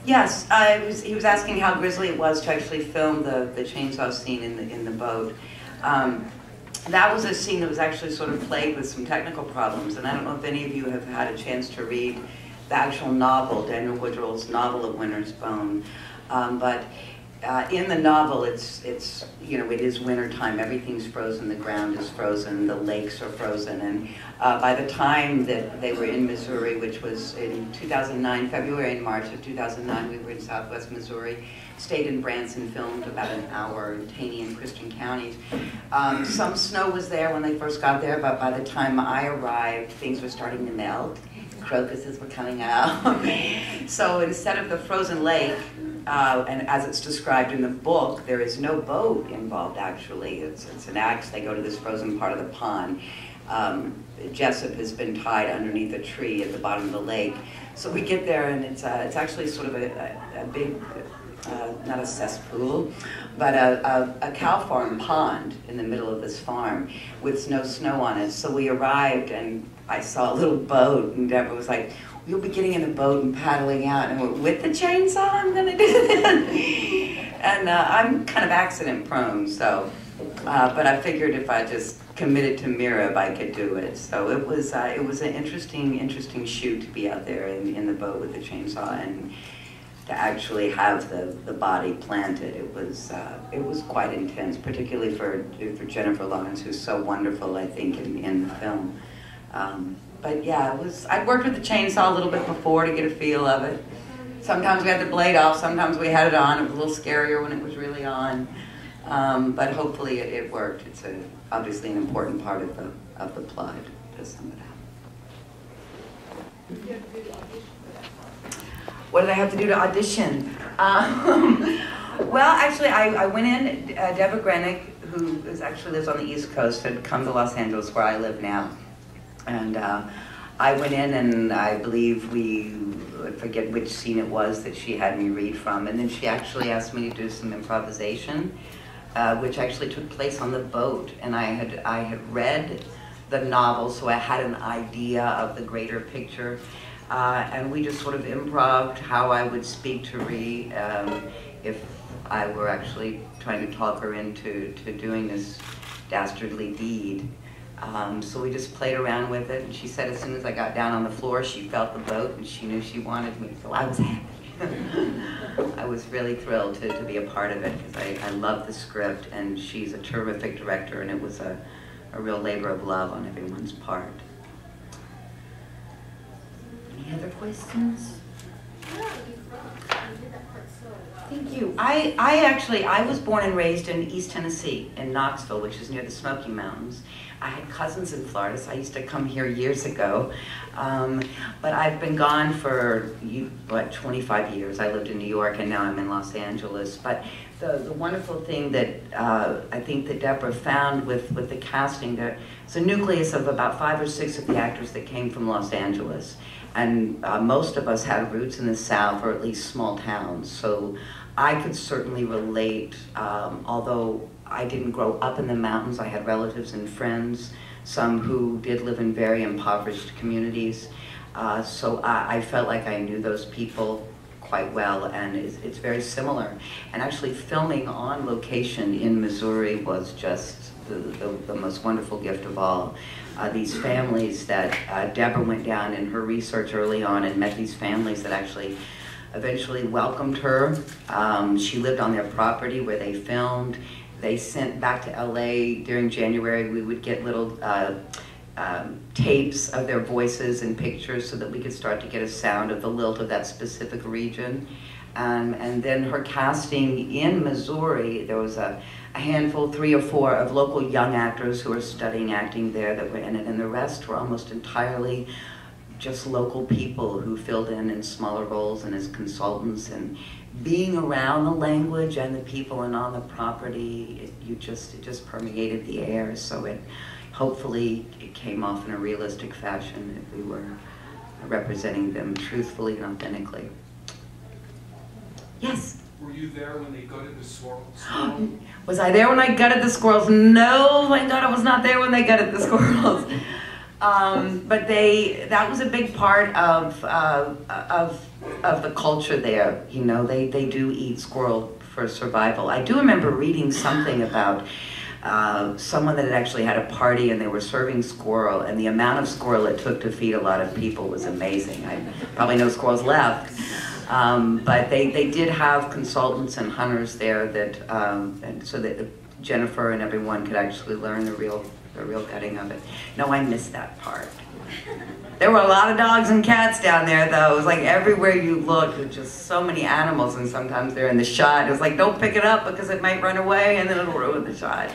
Yes, he was asking how grisly it was to actually film the chainsaw scene in the boat. That was a scene that was actually sort of plagued with some technical problems, and I don't know if any of you have had a chance to read the actual novel, Daniel Woodrell's novel of Winter's Bone. But in the novel, it's you know, it is winter time. Everything's frozen. The ground is frozen. The lakes are frozen. And by the time that they were in Missouri, which was in 2009, February and March of 2009, we were in Southwest Missouri. Stayed in Branson, filmed about an hour in Taney and Christian counties. Some snow was there when they first got there, but by the time I arrived, things were starting to melt. Crocuses were coming out. So instead of the frozen lake, and as it's described in the book, there is no boat involved actually. It's an axe. They go to this frozen part of the pond. Jessup has been tied underneath a tree at the bottom of the lake. So we get there and it's actually sort of a big, not a cesspool, but a cow farm pond in the middle of this farm with no snow on it. So we arrived and I saw a little boat and Deborah was like, "You'll be getting in the boat and paddling out." And I went, "With the chainsaw, I'm gonna do that." And I'm kind of accident prone, so, but I figured if I just committed to Mirab, I could do it. So it was an interesting shoot to be out there in the boat with the chainsaw and to actually have the body planted. It was quite intense, particularly for Jennifer Lawrence, who's so wonderful, I think, in the film. But yeah, I'd worked with the chainsaw a little bit before to get a feel of it. Sometimes we had the blade off, sometimes we had it on. It was a little scarier when it was really on. But hopefully it worked. It's obviously an important part of the plot to sum it up. What did I have to do to audition? Well, actually, I went in. Deborah Grenick, who actually lives on the East Coast, had come to Los Angeles, where I live now. And I went in and I believe I forget which scene it was that she had me read from, and then she actually asked me to do some improvisation, which actually took place on the boat. And I had read the novel, so I had an idea of the greater picture, and we just sort of improv'd how I would speak to Ree if I were actually trying to talk her into doing this dastardly deed. So we just played around with it, and she said as soon as I got down on the floor, she felt the boat, and she knew she wanted me, so I was happy. I was really thrilled to be a part of it, because I love the script, and she's a terrific director, and it was a real labor of love on everyone's part. Any other questions? Thank you. I was born and raised in East Tennessee, in Knoxville, which is near the Smoky Mountains. I had cousins in Florida, so I used to come here years ago. But I've been gone for, 25 years. I lived in New York, and now I'm in Los Angeles. But the wonderful thing that I think that Deborah found with the casting, there's a nucleus of about 5 or 6 of the actors that came from Los Angeles. And most of us had roots in the South, or at least small towns. So I could certainly relate, although I didn't grow up in the mountains. I had relatives and friends, some who did live in very impoverished communities. So I felt like I knew those people quite well, and it's very similar. And actually filming on location in Missouri was just the most wonderful gift of all. These families that Deborah went down in her research early on and met these families that actually eventually welcomed her. She lived on their property where they filmed. They sent back to LA during January. We would get little tapes of their voices and pictures so that we could start to get a sound of the lilt of that specific region. And then her casting in Missouri, there was a handful, 3 or 4 of local young actors who were studying acting there that were in it, and the rest were almost entirely just local people who filled in smaller roles and as consultants. And being around the language and the people and on the property, it just permeated the air. So hopefully it came off in a realistic fashion if we were representing them truthfully and authentically. Yes? Were you there when they gutted the squirrels? Was I there when I gutted the squirrels? No, thank God I was not there when they gutted the squirrels. But that was a big part of the culture there. You know, they do eat squirrel for survival. I do remember reading something about someone that had actually had a party and they were serving squirrel, and the amount of squirrel it took to feed a lot of people was amazing. I probably no squirrels left. But they did have consultants and hunters there that, and so that Jennifer and everyone could actually learn the real gutting of it. No, I missed that part. There were a lot of dogs and cats down there, though. It was like everywhere you looked, there's just so many animals, and sometimes they're in the shot. It was like, don't pick it up because it might run away, and then it'll ruin the shot.